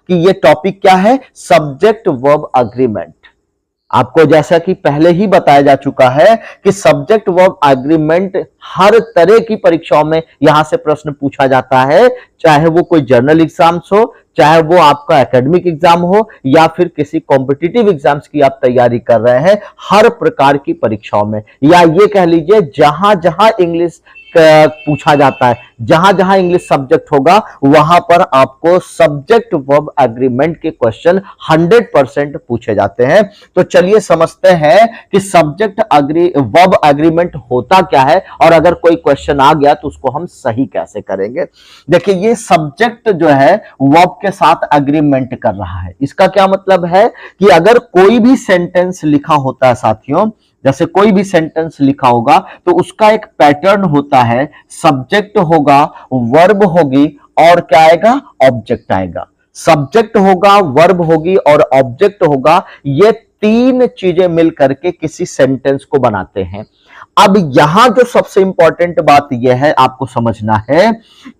कि ये टॉपिक क्या है, सब्जेक्ट वर्ब एग्रीमेंट। आपको जैसा कि पहले ही बताया जा चुका है कि सब्जेक्ट वर्ब एग्रीमेंट हर तरह की परीक्षाओं में यहां से प्रश्न पूछा जाता है, चाहे वो कोई जर्नल एग्जाम्स हो, चाहे वो आपका एकेडमिक एग्जाम हो, या फिर किसी कॉम्पिटिटिव एग्जाम्स की आप तैयारी कर रहे हैं, हर प्रकार की परीक्षाओं में, या ये कह लीजिए जहां जहां इंग्लिश पूछा जाता है, जहां जहां इंग्लिश सब्जेक्ट होगा वहां पर आपको सब्जेक्ट वर्ब एग्रीमेंट के क्वेश्चन 100% पूछे जाते हैं। तो चलिए समझते हैं कि सब्जेक्ट वर्ब एग्रीमेंट होता क्या है, और अगर कोई क्वेश्चन आ गया तो उसको हम सही कैसे करेंगे। देखिए, ये सब्जेक्ट जो है वर्ब के साथ एग्रीमेंट कर रहा है। इसका क्या मतलब है कि अगर कोई भी सेंटेंस लिखा होता है साथियों, जैसे कोई भी सेंटेंस लिखा होगा तो उसका एक पैटर्न होता है, सब्जेक्ट होगा, वर्ब होगी और क्या आएगा, ऑब्जेक्ट आएगा। सब्जेक्ट होगा, वर्ब होगी और ऑब्जेक्ट होगा, ये तीन चीजें मिलकर के किसी सेंटेंस को बनाते हैं। अब यहां जो सबसे इंपॉर्टेंट बात यह है आपको समझना है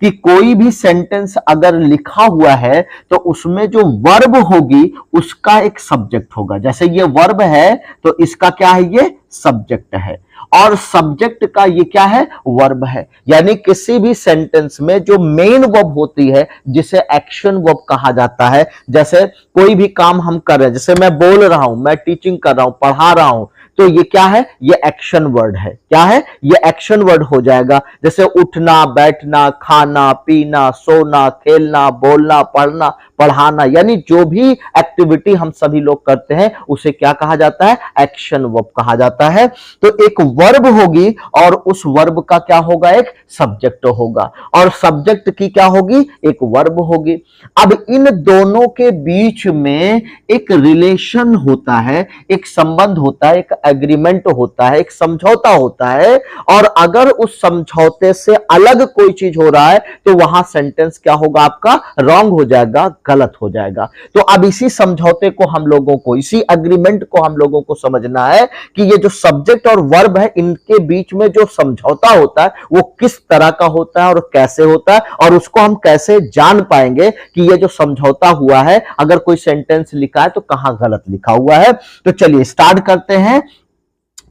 कि कोई भी सेंटेंस अगर लिखा हुआ है तो उसमें जो वर्ब होगी उसका एक सब्जेक्ट होगा। जैसे ये वर्ब है तो इसका क्या है, ये सब्जेक्ट है, और सब्जेक्ट का ये क्या है, वर्ब है। यानी किसी भी सेंटेंस में जो मेन वर्ब होती है जिसे एक्शन वर्ब कहा जाता है, जैसे कोई भी काम हम कर रहे हैं, जैसे मैं बोल रहा हूं, मैं टीचिंग कर रहा हूं, पढ़ा रहा हूं, तो ये क्या है, ये एक्शन वर्ड है। क्या है, ये एक्शन वर्ड हो जाएगा। जैसे उठना, बैठना, खाना, पीना, सोना, खेलना, बोलना, पढ़ना, पढ़ाना, यानी जो भी एक्टिविटी हम सभी लोग करते हैं उसे क्या कहा जाता है, एक्शन वर्ब कहा जाता है। तो एक वर्ब होगी और उस वर्ब का क्या होगा, एक सब्जेक्ट होगा, और सब्जेक्ट की क्या होगी, एक वर्ब होगी। अब इन दोनों के बीच में एक रिलेशन होता है, एक संबंध होता है, एक एग्रीमेंट होता है, एक समझौता होता है, और अगर उस समझौते से अलग कोई चीज हो रहा है तो वहां सेंटेंस क्या होगा, आपका रॉन्ग हो जाएगा, गलत हो जाएगा। तो अब इसी समझौते को हम लोगों को, इसी एग्रीमेंट को हम लोगों को समझना है कि ये जो सब्जेक्ट और वर्ब है इनके बीच में जो समझौता होता है वो किस तरह का होता है और कैसे होता है, और उसको हम कैसे जान पाएंगे कि ये जो समझौता हुआ है, अगर कोई सेंटेंस लिखा है तो कहां गलत लिखा हुआ है। तो चलिए स्टार्ट करते हैं।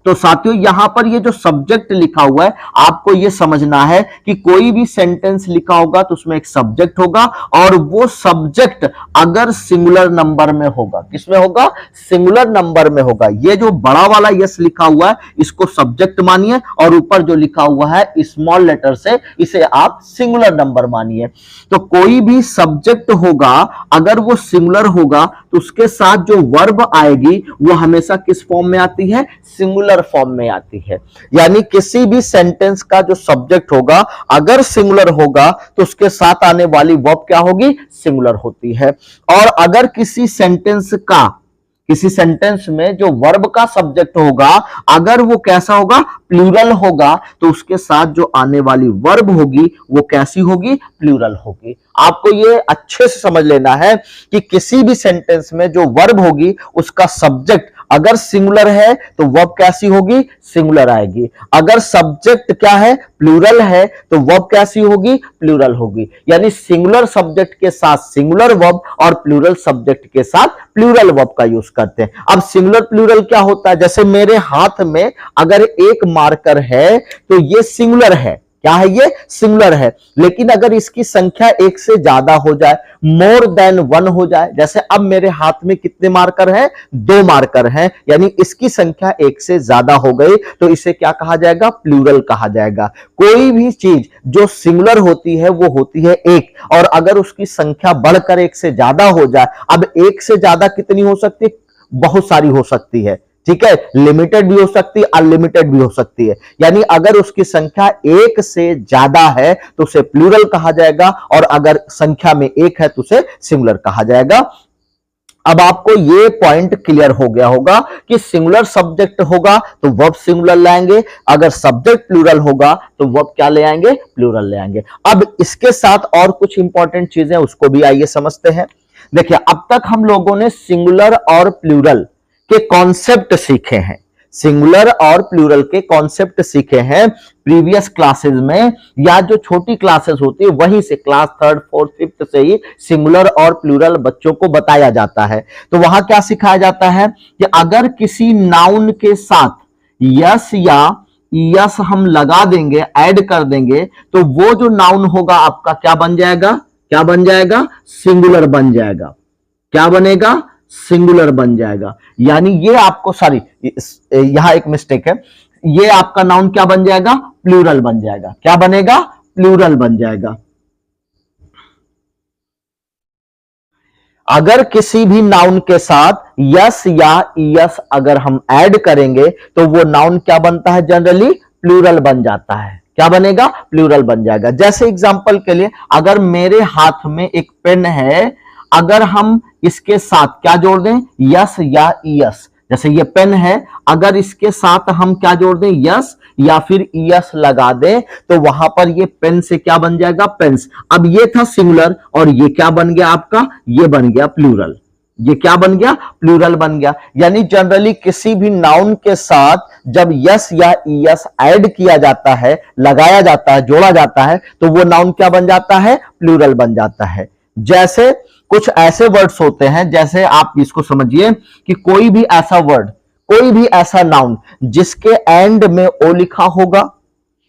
तो साथियों, यहां पर ये जो सब्जेक्ट लिखा हुआ है आपको ये समझना है कि कोई भी सेंटेंस लिखा होगा तो उसमें एक सब्जेक्ट होगा, और वो सब्जेक्ट अगर सिंगुलर नंबर में होगा, किसमें होगा, सिंगुलर नंबर में होगा। ये जो बड़ा वाला यस लिखा हुआ है इसको सब्जेक्ट मानिए, और ऊपर जो लिखा हुआ है स्मॉल लेटर से इसे आप सिंगुलर नंबर मानिए। तो कोई भी सब्जेक्ट होगा अगर वो सिंगुलर होगा तो उसके साथ जो वर्ब आएगी वो हमेशा किस फॉर्म में आती है, सिंगुलर फॉर्म में आती है। यानी किसी भी सेंटेंस का जो सब्जेक्ट होगा अगर सिंगुलर होगा तो उसके साथ आने वाली वर्ब क्या होगी, सिंगुलर होती है। और अगर किसी सेंटेंस में जो वर्ब का सब्जेक्ट होगा अगर वो कैसा होगा, प्लूरल होगा, तो उसके साथ जो आने वाली वर्ब होगी वो कैसी होगी, प्लूरल होगी। आपको ये अच्छे से समझ लेना है कि किसी भी सेंटेंस में जो वर्ब होगी उसका सब्जेक्ट अगर सिंगुलर है तो वर्ब कैसी होगी, सिंगुलर आएगी। अगर सब्जेक्ट क्या है, प्लूरल है, तो वर्ब कैसी होगी, प्लूरल होगी। यानी सिंगुलर सब्जेक्ट के साथ सिंगुलर वर्ब और प्लूरल सब्जेक्ट के साथ प्लूरल वर्ब का यूज करते हैं। अब सिंगुलर प्लूरल क्या होता है, जैसे मेरे हाथ में अगर एक मार्कर है तो ये सिंगुलर है, क्या है, ये सिंगुलर है। लेकिन अगर इसकी संख्या एक से ज्यादा हो जाए, मोर देन वन हो जाए, जैसे अब मेरे हाथ में कितने मार्कर हैं, 2 मार्कर हैं, यानी इसकी संख्या एक से ज्यादा हो गई तो इसे क्या कहा जाएगा, प्लूरल कहा जाएगा। कोई भी चीज जो सिंगुलर होती है वो होती है एक, और अगर उसकी संख्या बढ़कर एक से ज्यादा हो जाए, अब एक से ज्यादा कितनी हो सकती है, बहुत सारी हो सकती है, ठीक है, लिमिटेड भी हो सकती है, अनलिमिटेड भी हो सकती है। यानी अगर उसकी संख्या एक से ज्यादा है तो उसे प्लूरल कहा जाएगा, और अगर संख्या में एक है तो उसे सिंगुलर कहा जाएगा। अब आपको ये पॉइंट क्लियर हो गया होगा कि सिंगुलर सब्जेक्ट होगा तो वर्ब सिंगुलर लाएंगे, अगर सब्जेक्ट प्लूरल होगा तो वर्ब क्या ले आएंगे, प्लूरल ले आएंगे। अब इसके साथ और कुछ इंपॉर्टेंट चीजें उसको भी आइए समझते हैं। देखिए, अब तक हम लोगों ने सिंगुलर और प्लूरल के कॉन्सेप्ट सीखे हैं। सिंगुलर और प्लूरल के कॉन्सेप्ट सीखे हैं प्रीवियस क्लासेस में, या जो छोटी क्लासेस होती है वहीं से क्लास 3rd 4th 5th से ही सिंगुलर और प्लूरल बच्चों को बताया जाता है। तो वहां क्या सिखाया जाता है कि अगर किसी नाउन के साथ यस या यस हम लगा देंगे, ऐड कर देंगे, तो वो जो नाउन होगा आपका क्या बन जाएगा, क्या बन जाएगा, सिंगुलर बन जाएगा। क्या बनेगा, सिंगुलर बन जाएगा। यानी ये आपको, सॉरी यहां एक मिस्टेक है, ये आपका नाउन क्या बन जाएगा, प्लूरल बन जाएगा। क्या बनेगा, प्लूरल बन जाएगा। अगर किसी भी नाउन के साथ यस या यस अगर हम ऐड करेंगे तो वो नाउन क्या बनता है, जनरली प्लूरल बन जाता है। क्या बनेगा, प्लूरल बन जाएगा। जैसे एग्जांपल के लिए, अगर मेरे हाथ में एक पेन है, अगर हम इसके साथ क्या जोड़ दें, यस या यस, जैसे ये पेन है, अगर इसके साथ हम क्या जोड़ दें, यस या फिर यस लगा दें, तो वहां पर ये पेन से क्या बन जाएगा, पेन्स। अब ये था सिंगुलर और ये क्या बन गया आपका, ये बन गया प्लूरल। ये क्या बन गया, प्लूरल बन गया। यानी जनरली किसी भी नाउन के साथ जब यस या यस ऐड किया जाता है, लगाया जाता है, जोड़ा जाता है, तो वो नाउन क्या बन जाता है, प्लूरल बन जाता है। जैसे कुछ ऐसे वर्ड्स होते हैं, जैसे आप इसको समझिए कि कोई भी ऐसा वर्ड, कोई भी ऐसा नाउन जिसके एंड में ओ लिखा होगा,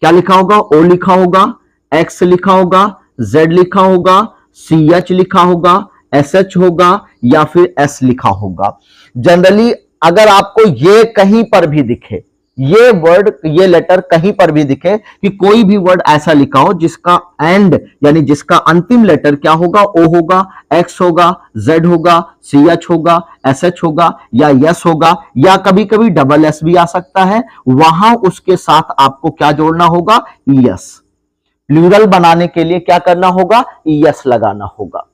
क्या लिखा होगा, ओ लिखा होगा, एक्स लिखा होगा, जेड लिखा होगा, सी एच लिखा होगा, एस एच होगा या फिर एस लिखा होगा। जनरली अगर आपको ये कहीं पर भी दिखे, ये वर्ड, ये लेटर कहीं पर भी दिखे कि कोई भी वर्ड ऐसा लिखा हो जिसका एंड यानी जिसका अंतिम लेटर क्या होगा, ओ होगा, एक्स होगा, जेड होगा, सी एच होगा, एस एच होगा या यस होगा, या कभी कभी डबल एस भी आ सकता है, वहां उसके साथ आपको क्या जोड़ना होगा, यस। प्लूरल बनाने के लिए क्या करना होगा, यस लगाना होगा।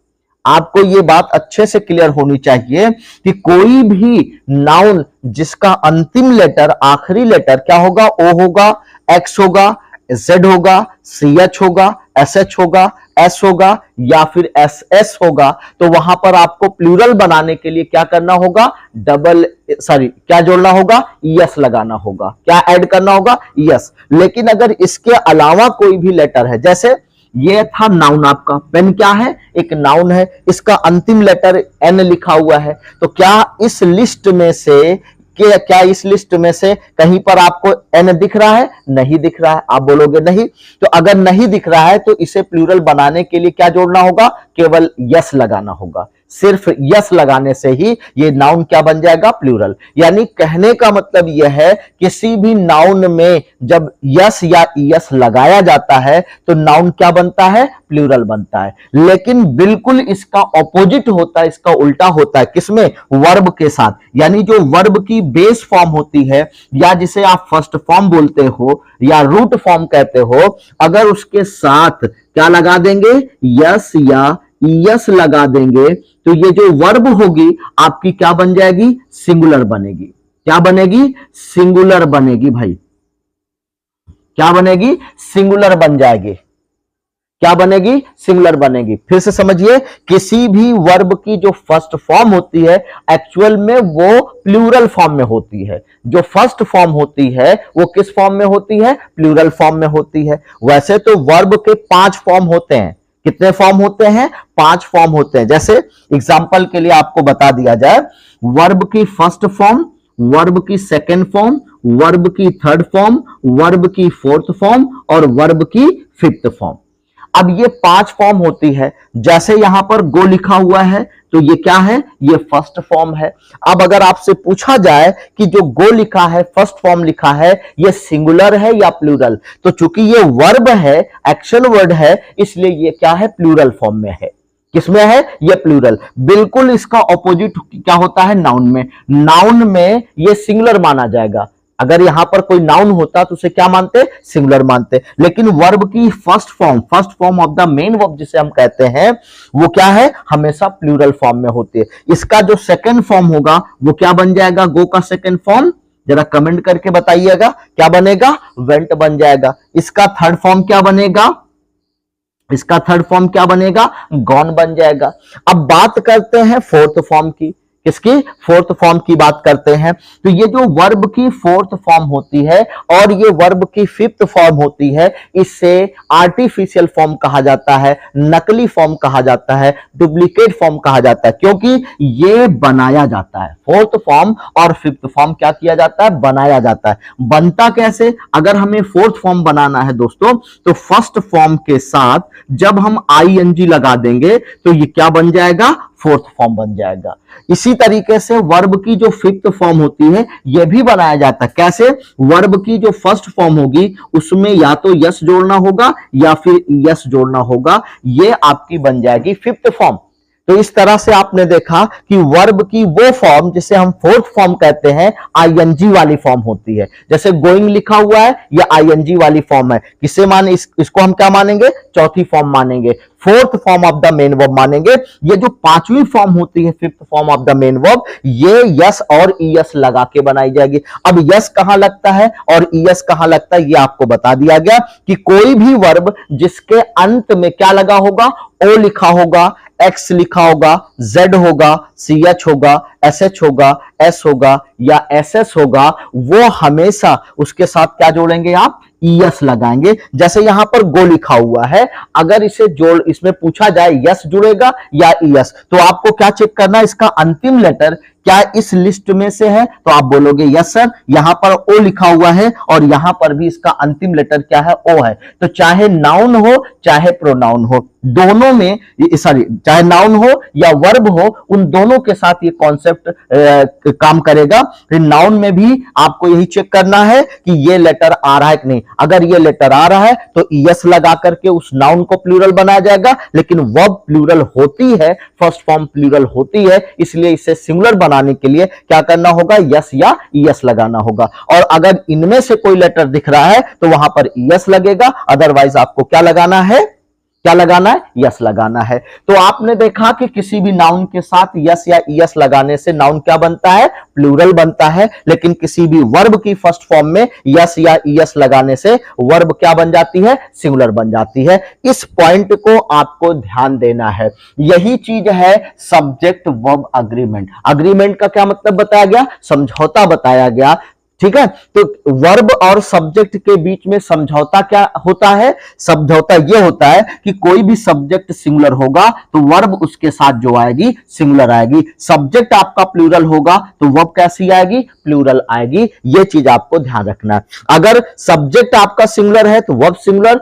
आपको ये बात अच्छे से क्लियर होनी चाहिए कि कोई भी नाउन जिसका अंतिम लेटर, आखिरी लेटर क्या होगा, ओ होगा, एक्स होगा, जेड होगा, सी एच होगा, एस एच होगा, एस होगा या फिर एस एस होगा, तो वहां पर आपको प्लूरल बनाने के लिए क्या करना होगा, क्या जोड़ना होगा, यस लगाना होगा। क्या ऐड करना होगा, यस। लेकिन अगर इसके अलावा कोई भी लेटर है, जैसे ये था नाउन, आपका पेन क्या है, एक नाउन है, इसका अंतिम लेटर एन लिखा हुआ है, तो क्या इस लिस्ट में से इस लिस्ट में से कहीं पर आपको एन दिख रहा है, नहीं दिख रहा है। आप बोलोगे नहीं, तो अगर नहीं दिख रहा है तो इसे प्लूरल बनाने के लिए क्या जोड़ना होगा, केवल यस लगाना होगा। सिर्फ यस लगाने से ही ये नाउन क्या बन जाएगा, प्लूरल। यानी कहने का मतलब यह है, किसी भी नाउन में जब यस या यस लगाया जाता है तो नाउन क्या बनता है, प्लूरल बनता है। लेकिन बिल्कुल इसका ऑपोजिट होता है, इसका उल्टा होता है, किसमें, वर्ब के साथ। यानी जो वर्ब की बेस फॉर्म होती है, या जिसे आप फर्स्ट फॉर्म बोलते हो या रूट फॉर्म कहते हो, अगर उसके साथ क्या लगा देंगे, यस या यस लगा देंगे, तो ये जो वर्ब होगी आपकी क्या बन जाएगी, सिंगुलर बनेगी। क्या बनेगी, सिंगुलर बनेगी भाई। क्या बनेगी, सिंगुलर बन जाएगी। क्या बनेगी, सिंगुलर बनेगी। फिर से समझिए, किसी भी वर्ब की जो फर्स्ट फॉर्म होती है एक्चुअल में वो प्लूरल फॉर्म में होती है। जो फर्स्ट फॉर्म होती है वो किस फॉर्म में होती है, प्लूरल फॉर्म में होती है। वैसे तो वर्ब के 5 फॉर्म होते हैं। कितने फॉर्म होते हैं, 5 फॉर्म होते हैं। जैसे एग्जांपल के लिए आपको बता दिया जाए, वर्ब की फर्स्ट फॉर्म, वर्ब की सेकंड फॉर्म, वर्ब की थर्ड फॉर्म, वर्ब की फोर्थ फॉर्म और वर्ब की फिफ्थ फॉर्म। अब ये 5 फॉर्म होती है। जैसे यहां पर गो लिखा हुआ है तो ये क्या है, ये फर्स्ट फॉर्म है। अब अगर आपसे पूछा जाए कि जो गो लिखा है, फर्स्ट फॉर्म लिखा है, ये सिंगुलर है या प्लूरल, तो चूंकि ये वर्ब है, एक्शन वर्ड है, इसलिए ये क्या है, प्लूरल फॉर्म में है। किसमें है, ये प्लूरल। बिल्कुल इसका ऑपोजिट क्या होता है, नाउन में। नाउन में ये सिंगुलर माना जाएगा। अगर यहां पर कोई नाउन होता तो उसे क्या मानते, सिंगुलर मानते। लेकिन वर्ब की first form of the main verb जिसे हम कहते हैं, वो क्या है, हमेशा प्लूरल फॉर्म में होती है। इसका जो सेकंड फॉर्म होगा वो क्या बन जाएगा, गो का सेकंड फॉर्म, जरा कमेंट करके बताइएगा क्या बनेगा, वेंट बन जाएगा। इसका थर्ड फॉर्म क्या बनेगा, इसका थर्ड फॉर्म क्या बनेगा, गॉन बन जाएगा। अब बात करते हैं फोर्थ फॉर्म की किसकी? फोर्थ फॉर्म की बात करते हैं। तो ये जो वर्ब की फोर्थ फॉर्म होती है और ये वर्ब की फिफ्थ फॉर्म होती है, इससे आर्टिफिशियल फॉर्म कहा जाता है, नकली फॉर्म कहा जाता है, डुप्लीकेट फॉर्म कहा जाता है, क्योंकि ये बनाया जाता है। फोर्थ फॉर्म और फिफ्थ फॉर्म क्या किया जाता है? बनाया जाता है। बनता कैसे? अगर हमें फोर्थ फॉर्म बनाना है दोस्तों, तो फर्स्ट फॉर्म के साथ जब हम आईएनजी लगा देंगे तो ये क्या बन जाएगा? फोर्थ फॉर्म बन जाएगा। इसी तरीके से वर्ब की जो फिफ्थ फॉर्म होती है यह भी बनाया जाता है। कैसे? वर्ब की जो फर्स्ट फॉर्म होगी उसमें या तो यस जोड़ना होगा या फिर यस जोड़ना होगा, ये आपकी बन जाएगी फिफ्थ फॉर्म। तो इस तरह से आपने देखा कि वर्ब की वो फॉर्म जिसे हम फोर्थ फॉर्म कहते हैं, आईएनजी वाली फॉर्म होती है। जैसे गोइंग लिखा हुआ है, ये आईएनजी वाली फॉर्म है। किसे माने? इसको हम क्या मानेंगे? चौथी फॉर्म मानेंगे, fourth form of the main verb मानेंगे। ये जो पांचवी फॉर्म होती है, fifth form of the main verb, ये यस और ईएस लगा के बनाई जाएगी। अब यस कहां लगता है और ईएस कहां लगता है, ये आपको बता दिया गया कि कोई भी वर्ब जिसके अंत में क्या लगा होगा? ओ लिखा होगा, एक्स लिखा होगा, जेड होगा, सी एच होगा, एस एच होगा, एस होगा या एस एस होगा, वो हमेशा उसके साथ क्या जोड़ेंगे आप? ईएस लगाएंगे। जैसे यहां पर गो लिखा हुआ है, अगर इसे जोड़ इसमें पूछा जाए यस जुड़ेगा या ईएस, तो आपको क्या चेक करना है? इसका अंतिम लेटर क्या इस लिस्ट में से है? तो आप बोलोगे यस सर। यहां पर ओ लिखा हुआ है और यहां पर भी इसका अंतिम लेटर क्या है? ओ है। तो चाहे नाउन हो चाहे प्रोनाउन हो, दोनों में, सॉरी, चाहे नाउन हो या वर्ब हो, उन दोनों के साथ ये कॉन्सेप्ट काम करेगा। फिर नाउन में भी आपको यही चेक करना है कि ये लेटर आ रहा है कि नहीं। अगर ये लेटर आ रहा है तो ईएस लगा करके उस नाउन को प्लूरल बनाया जाएगा, लेकिन वर्ब प्लूरल होती है, फर्स्ट फॉर्म प्लूरल होती है, इसलिए इसे सिंगुलर बनाने के लिए क्या करना होगा? यस या ईएस लगाना होगा। और अगर इनमें से कोई लेटर दिख रहा है तो वहां पर ईएस लगेगा, अदरवाइज आपको क्या लगाना है? क्या लगाना है? यस लगाना है। तो आपने देखा कि किसी भी नाउन के साथ यस या ईएस लगाने से नाउन क्या बनता है? प्लूरल बनता है। लेकिन किसी भी वर्ब की फर्स्ट फॉर्म में यस या ईएस लगाने से वर्ब क्या बन जाती है? सिंगुलर बन जाती है। इस पॉइंट को आपको ध्यान देना है। यही चीज है सब्जेक्ट वर्ब अग्रीमेंट। अग्रीमेंट का क्या मतलब बताया गया? समझौता बताया गया। ठीक है, तो वर्ब और सब्जेक्ट के बीच में समझौता क्या होता है? समझौता यह होता है कि कोई भी सब्जेक्ट सिंगुलर होगा तो वर्ब उसके साथ जो आएगी सिंगुलर आएगी। सब्जेक्ट आपका प्लूरल होगा तो वर्ब कैसी आएगी? प्लूरल आएगी। यह चीज आपको ध्यान रखना है। अगर सब्जेक्ट आपका सिंगुलर है तो वर्ब सिंगुलर,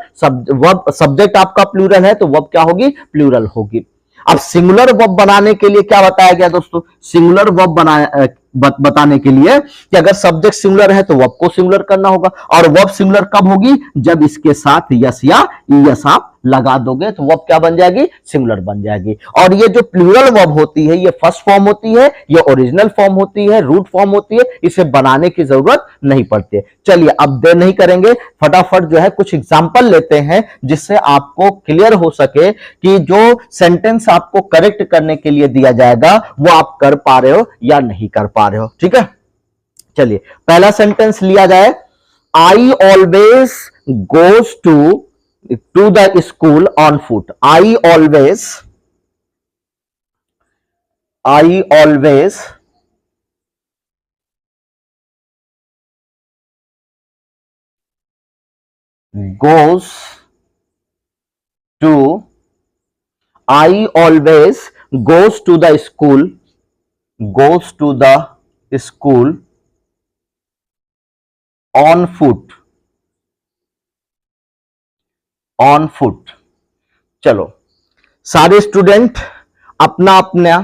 सब्जेक्ट आपका प्लूरल है तो वर्ब क्या होगी? प्लूरल होगी। अब सिंगुलर वर्ब बनाने के लिए क्या बताया गया दोस्तों? सिंगुलर वर्ब बताने के लिए कि अगर सब्जेक्ट सिंगुलर है तो वर्ब को सिंगुलर करना होगा। और वर्ब सिंगुलर कब होगी? जब इसके साथ यस या ईएस आप लगा दोगे तो वर्ब क्या बन जाएगी? सिंगुलर बन जाएगी। और ये जो प्लूरल वर्ब होती है, ये फर्स्ट फॉर्म होती है, ये ओरिजिनल फॉर्म होती है, रूट फॉर्म होती है, इसे बनाने की जरूरत नहीं पड़ती है। चलिए अब देर नहीं करेंगे, फटाफट जो है कुछ एग्जांपल लेते हैं जिससे आपको क्लियर हो सके कि जो सेंटेंस आपको करेक्ट करने के लिए दिया जाएगा वो आप कर पा रहे हो या नहीं कर पा रहे हो। ठीक है, चलिए पहला सेंटेंस लिया जाए। I always goes to the school on foot. I always goes to I always goes to the school on foot। चलो सारे स्टूडेंट अपना अपना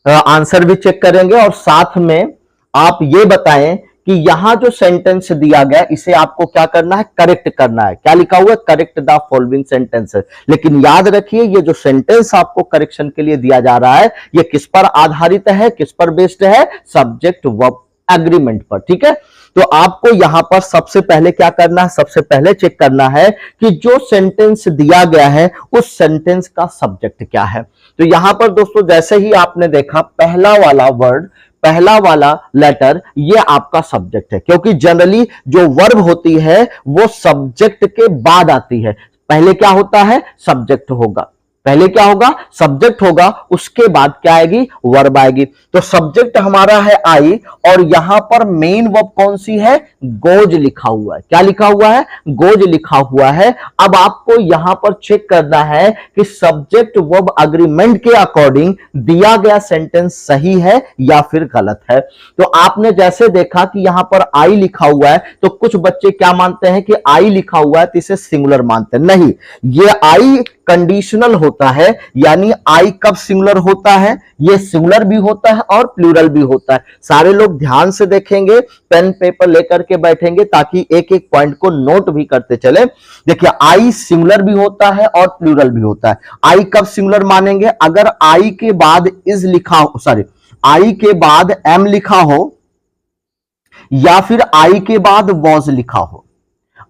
आंसर भी चेक करेंगे और साथ में आप ये बताएं कि यहां जो सेंटेंस दिया गया इसे आपको क्या करना है? करेक्ट करना है। क्या लिखा हुआ है? Correct the following sentences. लेकिन याद रखिए ये जो सेंटेंस आपको करेक्शन के लिए दिया जा रहा है ये किस पर आधारित है? किस पर बेस्ड है? सब्जेक्ट वर्ब एग्रीमेंट पर। ठीक है, तो आपको यहां पर सबसे पहले क्या करना है? सबसे पहले चेक करना है कि जो सेंटेंस दिया गया है उस सेंटेंस का सब्जेक्ट क्या है। तो यहां पर दोस्तों जैसे ही आपने देखा पहला वाला वर्ड, पहला वाला लेटर, ये आपका सब्जेक्ट है, क्योंकि जनरली जो वर्ब होती है वो सब्जेक्ट के बाद आती है। पहले क्या होता है? सब्जेक्ट होगा। पहले क्या होगा, सब्जेक्ट होगा, उसके बाद क्या आएगी, वर्ब आएगी। तो सब्जेक्ट हमारा है आई, और यहां पर मेन वर्ब कौन सी है, गोज लिखा हुआ है। क्या लिखा हुआ है, गोज लिखा हुआ है। अब आपको यहां पर चेक करना है कि सब्जेक्ट वर्ब अग्रीमेंट के अकॉर्डिंग दिया गया सेंटेंस सही है या फिर गलत है। तो आपने जैसे देखा कि यहां पर आई लिखा हुआ है, तो कुछ बच्चे क्या मानते हैं कि आई लिखा हुआ है तो इसे सिंगुलर मानते हैं। नहीं, ये आई कंडीशनल होता है, यानी आई कब सिंगुलर होता है, ये सिंगुलर भी होता है और प्लूरल भी होता है। सारे लोग ध्यान से देखेंगे, पेन पेपर लेकर के बैठेंगे ताकि एक एक पॉइंट को नोट भी करते चले। देखिए, आई सिंगुलर भी होता है और प्लूरल भी होता है। आई कब सिंगुलर मानेंगे, अगर आई के बाद इज लिखा हो, सॉरी, आई के बाद एम लिखा हो, या फिर आई के बाद वॉज लिखा हो।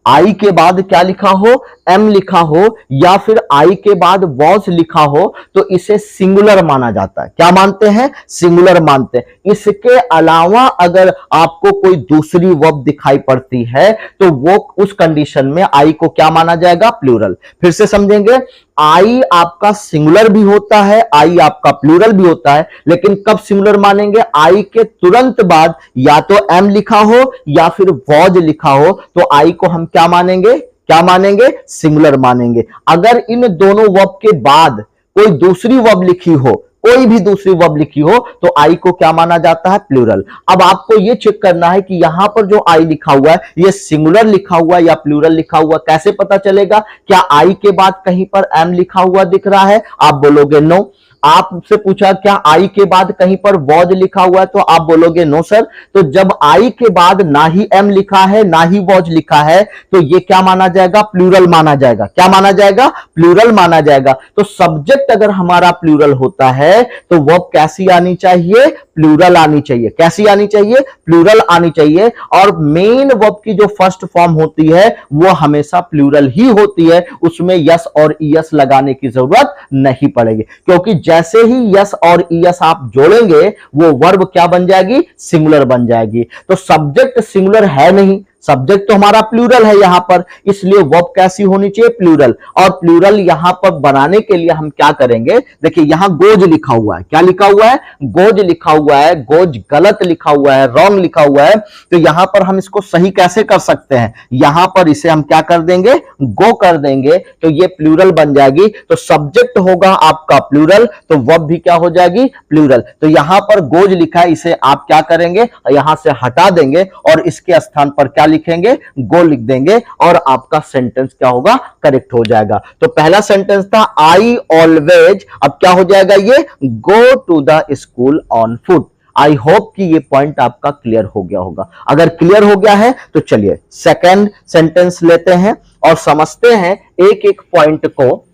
आई के बाद क्या लिखा हो, एम लिखा हो, या फिर आई के बाद वॉज लिखा हो, तो इसे सिंगुलर माना जाता है। क्या मानते हैं, सिंगुलर मानते हैं। इसके अलावा अगर आपको कोई दूसरी वर्ब दिखाई पड़ती है तो वो उस कंडीशन में आई को क्या माना जाएगा, प्लूरल। फिर से समझेंगे, आई आपका सिंगुलर भी होता है, आई आपका प्लूरल भी होता है, लेकिन कब सिंगुलर मानेंगे, आई के तुरंत बाद या तो एम लिखा हो या फिर वॉज लिखा हो, तो आई को हम क्या मानेंगे, क्या मानेंगे, सिंगुलर मानेंगे। अगर इन दोनों वर्ब के बाद कोई दूसरी वर्ब लिखी हो, कोई भी दूसरी वर्ब लिखी हो, तो आई को क्या माना जाता है, प्लूरल। अब आपको यह चेक करना है कि यहां पर जो आई लिखा हुआ है यह सिंगुलर लिखा हुआ है या प्लूरल लिखा हुआ, कैसे पता चलेगा। क्या आई के बाद कहीं पर एम लिखा हुआ दिख रहा है, आप बोलोगे नो। आपसे पूछा क्या आई के बाद कहीं पर वॉज लिखा हुआ है, तो आप बोलोगे नो सर। तो जब आई के बाद ना ही एम लिखा है ना ही वॉज लिखा है, तो ये क्या माना जाएगा, प्लूरल माना जाएगा। क्या माना जाएगा, प्लूरल माना जाएगा। तो सब्जेक्ट अगर हमारा प्लूरल होता है तो वर्ब कैसी आनी चाहिए, प्लूरल आनी चाहिए। कैसी आनी चाहिए, प्लूरल आनी चाहिए। और मेन वर्ब की जो फर्स्ट फॉर्म होती है वो हमेशा प्लूरल ही होती है, उसमें यस और ईएस लगाने की जरूरत नहीं पड़ेगी, क्योंकि जैसे ही यस और ईएस आप जोड़ेंगे वो वर्ब क्या बन जाएगी, सिंगुलर बन जाएगी। तो सब्जेक्ट सिंगुलर है नहीं, सब्जेक्ट तो हमारा प्लूरल है यहां पर, इसलिए वर्ब कैसी होनी चाहिए, प्लूरल। और प्लूरल यहां पर बनाने के लिए हम क्या करेंगे, देखिए यहां गोज लिखा हुआ है। क्या लिखा हुआ है, गोज लिखा हुआ है। गोज गलत लिखा हुआ है, रॉन्ग लिखा हुआ है। तो यहां पर हम इसको सही कैसे कर सकते हैं, यहां पर इसे हम क्या कर देंगे, गो कर देंगे, तो ये प्लूरल बन जाएगी। तो सब्जेक्ट होगा आपका प्लूरल, तो वर्ब भी क्या हो जाएगी, प्लूरल। तो यहां पर गोज लिखा है, इसे आप क्या करेंगे, यहां से हटा देंगे और इसके स्थान पर क्या लिखेंगे, गो लिख देंगे, और आपका सेंटेंस क्या होगा, करेक्ट हो जाएगा। तो पहला सेंटेंस था आई ऑलवेज, अब क्या हो जाएगा, ये go to the school on foot. I hope कि ये पॉइंट आपका क्लियर हो गया होगा। अगर क्लियर हो गया है तो चलिए सेकंड सेंटेंस लेते हैं और समझते हैं एक एक पॉइंट को।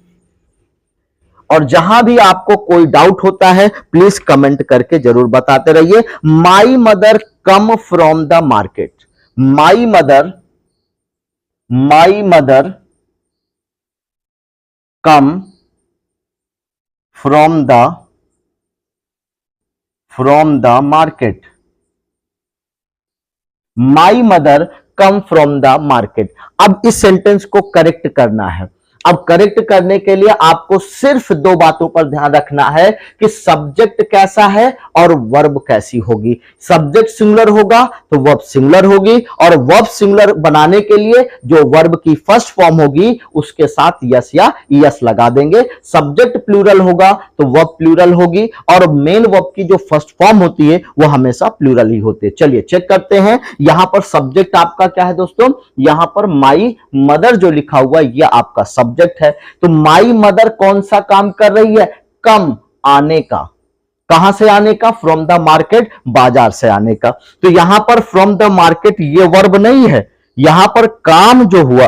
और जहां भी आपको कोई डाउट होता है प्लीज कमेंट करके जरूर बताते रहिए। My mother come from the market. My mother come from the market. My mother come from the market. अब इस सेंटेंस को करेक्ट करना है। अब करेक्ट करने के लिए आपको सिर्फ दो बातों पर ध्यान रखना है कि सब्जेक्ट कैसा है और वर्ब कैसी होगी। सब्जेक्ट सिंगुलर होगा तो वर्ब सिंगुलर होगी, और वर्ब सिंगुलर बनाने के लिए जो वर्ब की फर्स्ट फॉर्म होगी उसके साथ यस या ईएस लगा देंगे। सब्जेक्ट प्लूरल होगा तो वर्ब प्लूरल होगी, और मेन वर्ब की जो फर्स्ट फॉर्म होती है वो हमेशा प्लूरल ही होती है। चलिए चेक करते हैं। यहां पर सब्जेक्ट आपका क्या है दोस्तों, यहां पर माई मदर जो लिखा हुआ है ये आपका सब्जेक्ट है। तो माई मदर कौन सा काम कर रही है, कम, आने का। कहां से आने का, फ्रॉम द मार्केट, बाजार से आने का। तो यहां पर फ्रॉम द मार्केट ये वर्ब नहीं है, यहां पर काम जो हुआ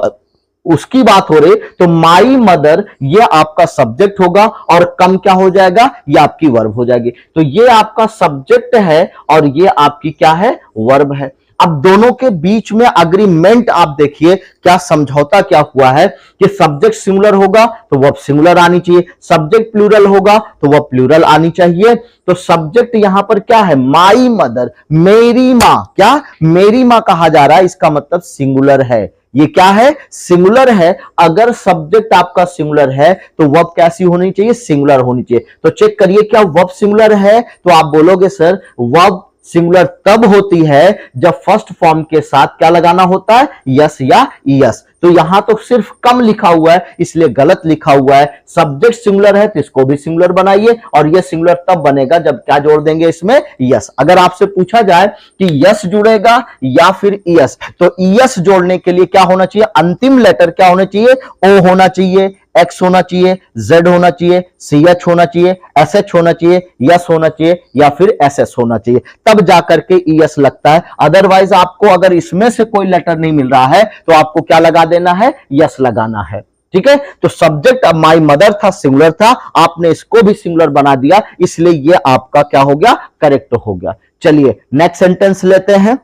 उसकी बात हो रही। तो माई मदर ये आपका सब्जेक्ट होगा और कम क्या हो जाएगा, ये आपकी वर्ब हो जाएगी। तो ये आपका सब्जेक्ट है और ये आपकी क्या है, वर्ब है। अब दोनों के बीच में अग्रीमेंट आप देखिए क्या समझौता क्या हुआ है कि सब्जेक्ट सिंगुलर होगा तो वर्ब सिंगुलर आनी चाहिए, सब्जेक्ट प्लूरल होगा तो वर्ब प्लूरल आनी चाहिए। तो सब्जेक्ट यहां पर क्या है, माई मदर, मेरी मां। क्या, मेरी मां कहा जा रहा है, इसका मतलब सिंगुलर है। ये क्या है? सिंगुलर है। अगर सब्जेक्ट आपका सिंगुलर है तो वर्ब कैसी होनी चाहिए? सिंगुलर होनी चाहिए। तो चेक करिए क्या वर्ब सिंगुलर है? तो आप बोलोगे सर वर्ब सिंगुलर तब होती है जब फर्स्ट फॉर्म के साथ क्या लगाना होता है? यस या ईएस। तो यहां तो सिर्फ कम लिखा हुआ है इसलिए गलत लिखा हुआ है। सब्जेक्ट सिंगुलर है तो इसको भी सिंगुलर बनाइए और यह सिंगुलर तब बनेगा जब क्या जोड़ देंगे इसमें? यस। अगर आपसे पूछा जाए कि यस जुड़ेगा या फिर ईएस, तो ईएस जोड़ने के लिए क्या होना चाहिए? अंतिम लेटर क्या होना चाहिए? ओ होना चाहिए, एक्स होना चाहिए, जेड होना चाहिए, सी एच होना चाहिए, एस एच होना चाहिए, यस होना चाहिए या फिर एस एस होना चाहिए, तब जाकर के ईएस लगता है। अदरवाइज आपको अगर इसमें से कोई लेटर नहीं मिल रहा है तो आपको क्या लगा देना है? यस लगाना है। ठीक है, तो सब्जेक्ट अब माई मदर था, सिंगुलर था, आपने इसको भी सिंगुलर बना दिया, इसलिए ये आपका क्या हो गया? करेक्ट हो गया। चलिए नेक्स्ट सेंटेंस लेते हैं।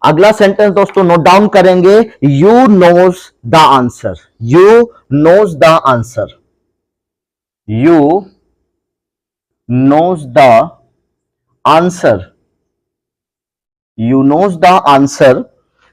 अगला सेंटेंस दोस्तों नोट डाउन करेंगे। You knows the answer. You knows the answer. You knows the answer. You knows the answer.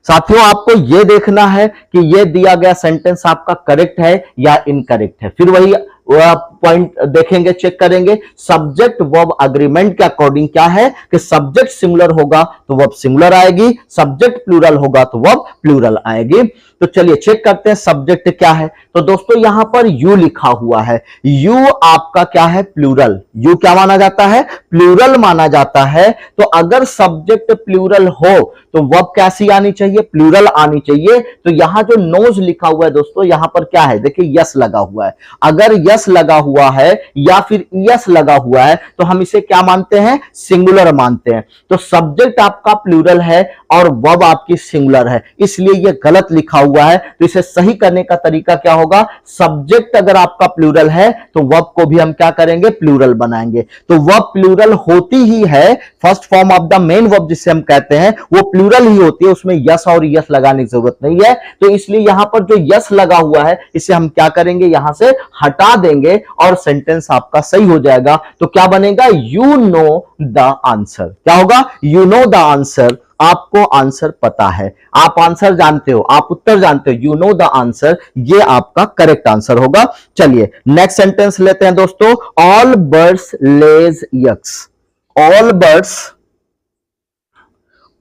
साथियों आपको यह देखना है कि यह दिया गया सेंटेंस आपका करेक्ट है या इनकरेक्ट है। फिर वही पॉइंट देखेंगे, चेक करेंगे। सब्जेक्ट वर्ब अग्रीमेंट के अकॉर्डिंग क्या है कि सब्जेक्ट सिंगुलर होगा तो वर्ब सिंगुलर आएगी, सब्जेक्ट प्लूरल होगा तो वर्ब प्लूरल आएगी। तो चलिए चेक करते हैं सब्जेक्ट क्या है। तो दोस्तों यहां पर यू लिखा हुआ है। यू आपका क्या है? प्लूरल। यू क्या माना जाता है? प्लूरल माना जाता है। तो अगर सब्जेक्ट प्लूरल हो तो वर्ब कैसी आनी चाहिए? प्लूरल आनी चाहिए। तो यहां जो नोज लिखा हुआ है दोस्तों, यहां पर क्या है? देखिए यस लगा हुआ है। अगर यस लगा हुआ है या फिर यस लगा हुआ है तो हम इसे क्या मानते हैं? सिंगुलर मानते हैं। तो सब्जेक्ट आपका प्लूरल है और वर्ब आपकी सिंगुलर है, इसलिए यह गलत लिखा हुआ है। तो इसे सही करने का तरीका क्या होगा? सब्जेक्ट अगर आपका प्लूरल है तो वर्ब को भी हम क्या करेंगे? प्लूरल बनाएंगे। तो वर्ब प्लूरल होती ही है, first form of the main verb जिसे हम कहते हैं वो प्लूरल ही होती है, उसमें यस और यस लगाने की जरूरत नहीं है। तो इसलिए यहां पर जो यस लगा हुआ है इसे हम क्या करेंगे? यहां से हटा देंगे और सेंटेंस आपका सही हो जाएगा। तो क्या बनेगा? You know the answer. क्या होगा? You know the answer. आपको आंसर पता है, आप आंसर जानते हो, आप उत्तर जानते हो। यू नो द आंसर, ये आपका करेक्ट आंसर होगा। चलिए नेक्स्ट सेंटेंस लेते हैं दोस्तों। All birds lays eggs. All birds,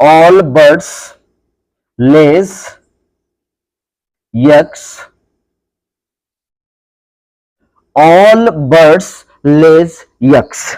all birds lays eggs. All birds lays eggs.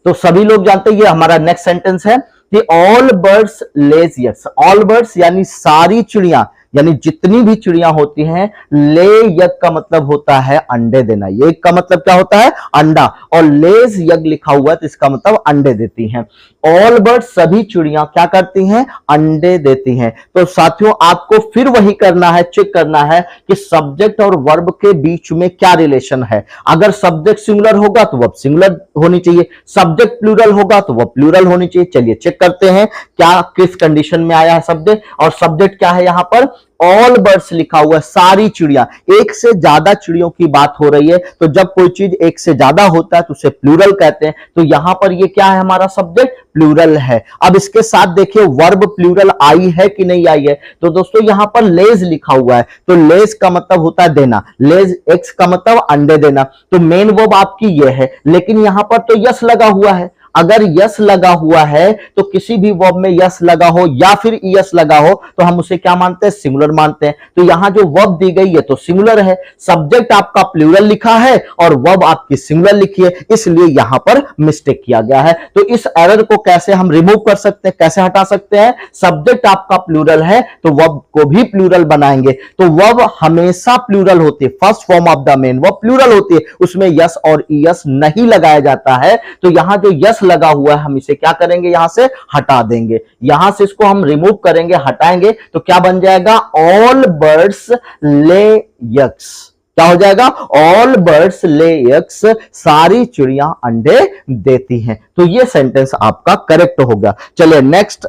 तो सभी लोग जानते हैं ये हमारा नेक्स्ट सेंटेंस है कि all birds lays eggs. All birds यानी सारी चिड़िया, यानी जितनी भी चिड़िया होती हैं, ले यग का मतलब होता है अंडे देना। ये का मतलब क्या होता है? अंडा। और लेज यग लिखा हुआ है तो इसका मतलब अंडे देती हैं। ऑल बर्ड्स सभी चिड़िया क्या करती हैं? अंडे देती हैं। तो साथियों आपको फिर वही करना है, चेक करना है कि सब्जेक्ट और वर्ब के बीच में क्या रिलेशन है। अगर सब्जेक्ट सिंगुलर होगा तो वर्ब सिंगुलर होनी चाहिए, सब्जेक्ट प्लूरल होगा तो वर्ब प्लूरल होनी चाहिए। चलिए चेक करते हैं क्या किस कंडीशन में आया है सब्जेक्ट। और सब्जेक्ट क्या है? यहां पर ऑल बर्ड्स लिखा हुआ है, सारी चिड़िया। एक से ज्यादा चिड़ियों की बात हो रही है, तो जब कोई चीज एक से ज्यादा होता है तो उसे प्लूरल कहते हैं। तो यहां पर ये क्या है? हमारा सब्जेक्ट प्लूरल है। अब इसके साथ देखिए वर्ब प्लूरल आई है कि नहीं आई है। तो दोस्तों यहां पर लेज लिखा हुआ है, तो लेज का मतलब होता है देना, लेज एक्स का मतलब अंडे देना। तो मेन वर्ब आपकी ये है, लेकिन यहां पर तो यस लगा हुआ है। अगर यस लगा हुआ है तो किसी भी वर्ब में यस लगा हो या फिर यस लगा हो तो हम उसे क्या मानते हैं? सिंगुलर मानते हैं। तो यहां जो वर्ब दी गई है तो सिंगुलर है, सब्जेक्ट आपका प्लूरल लिखा है और वर्ब आपकी सिंगुलर लिखी है, इसलिए यहां पर मिस्टेक किया गया है। तो इस एरर को कैसे हम रिमूव कर सकते हैं, कैसे हटा सकते हैं? सब्जेक्ट आपका प्लूरल है तो वर्ब को भी प्लूरल बनाएंगे। तो वर्ब हमेशा प्लूरल होती है, first form of the main verb plural होती है, उसमें यस और यस नहीं लगाया जाता है। तो यहां जो यस लगा हुआ है हम इसे क्या करेंगे? यहां से हटा देंगे। यहां से इसको हम रिमूव करेंगे, हटाएंगे, तो क्या बन जाएगा? ऑल बर्ड्स ले यक्स। क्या हो जाएगा? ऑल बर्ड्स ले यक्स, सारी चिड़िया अंडे देती हैं। तो ये सेंटेंस आपका करेक्ट हो गया। चलिए नेक्स्ट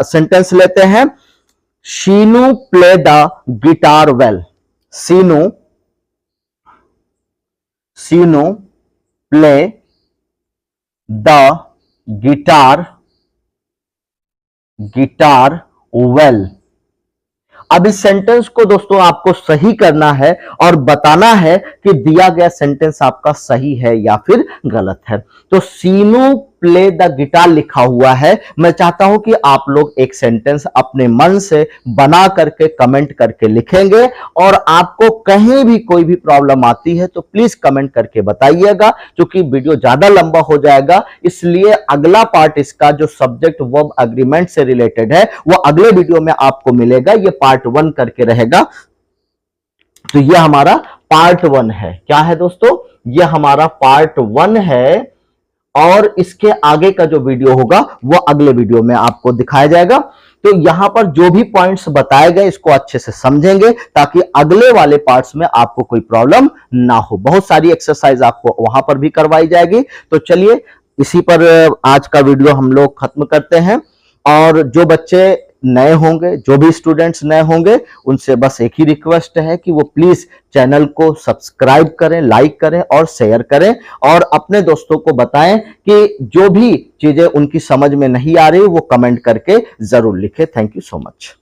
सेंटेंस लेते हैं। Sheenu play the guitar well. Sheenu, Sheenu play the guitar, guitar well. अब इस सेंटेंस को दोस्तों आपको सही करना है और बताना है कि दिया गया सेंटेंस आपका सही है या फिर गलत है। तो सीनू प्ले द गिटार लिखा हुआ है। मैं चाहता हूं कि आप लोग एक सेंटेंस अपने मन से बना करके कमेंट करके लिखेंगे, और आपको कहीं भी कोई भी प्रॉब्लम आती है तो प्लीज कमेंट करके बताइएगा, क्योंकि वीडियो ज्यादा लंबा हो जाएगा। इसलिए अगला पार्ट इसका जो सब्जेक्ट वर्ब एग्रीमेंट से रिलेटेड है वो अगले वीडियो में आपको मिलेगा। ये पार्ट 1 करके रहेगा। तो ये हमारा पार्ट 1 है। क्या है दोस्तों? ये हमारा पार्ट 1 है, और इसके आगे का जो वीडियो होगा वो अगले वीडियो में आपको दिखाया जाएगा। तो यहां पर जो भी पॉइंट्स बताए गए इसको अच्छे से समझेंगे, ताकि अगले वाले पार्ट्स में आपको कोई प्रॉब्लम ना हो। बहुत सारी एक्सरसाइज आपको वहां पर भी करवाई जाएगी। तो चलिए इसी पर आज का वीडियो हम लोग खत्म करते हैं। और जो बच्चे नए होंगे, जो भी स्टूडेंट्स नए होंगे, उनसे बस एक ही रिक्वेस्ट है कि वो प्लीज चैनल को सब्सक्राइब करें, लाइक करें और शेयर करें, और अपने दोस्तों को बताएं कि जो भी चीजें उनकी समझ में नहीं आ रही वो कमेंट करके जरूर लिखें। Thank you so much.